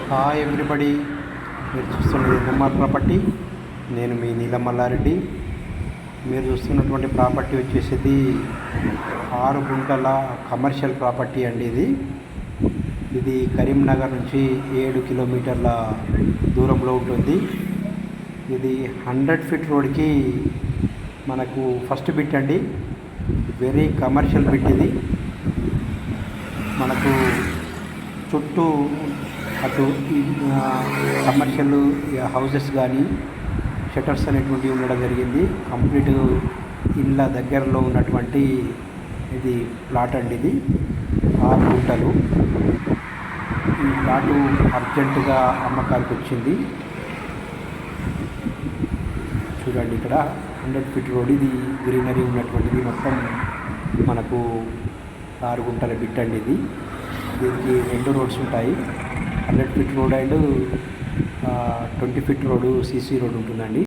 Hi everybody, మీరు చూస్తున్నది NMR property. నేను మీ నీలం మల్లారెడ్డి. మీరు చూస్తున్నటువంటి ప్రాపర్టీ వచ్చేసి 6 గుంటల కమర్షియల్ ప్రాపర్టీ అండి. ఇది కరీంనగర్ నుంచి 7 కిలోమీటర్ల దూరంలో ఉంటుంది. ఇది 100 ఫీట్ రోడ్కి మనకు ఫస్ట్ బిట్ అండి. వెరీ కమర్షియల్ బిట్ ఇది. మనకు చుట్టూ అటు కమర్షియల్ హౌసెస్ కానీ షటర్స్ అనేటువంటివి ఉండడం జరిగింది. కంప్లీట్ ఇళ్ళ దగ్గరలో ఉన్నటువంటి ఇది ప్లాట్ అండి. ఇది 6 గుంటలు. ఈ ప్లాటు అర్జెంటుగా అమ్మకానికి వచ్చింది. చూడండి, ఇక్కడ 100 ఫీట్ రోడ్, ఇది గ్రీనరీ ఉన్నటువంటిది. మొత్తం మనకు 6 గుంటల బిట్ అండి. దీనికి 2 రోడ్స్ ఉంటాయి. 100 feet road and 20 feet road, CC road ఉంటుందండి.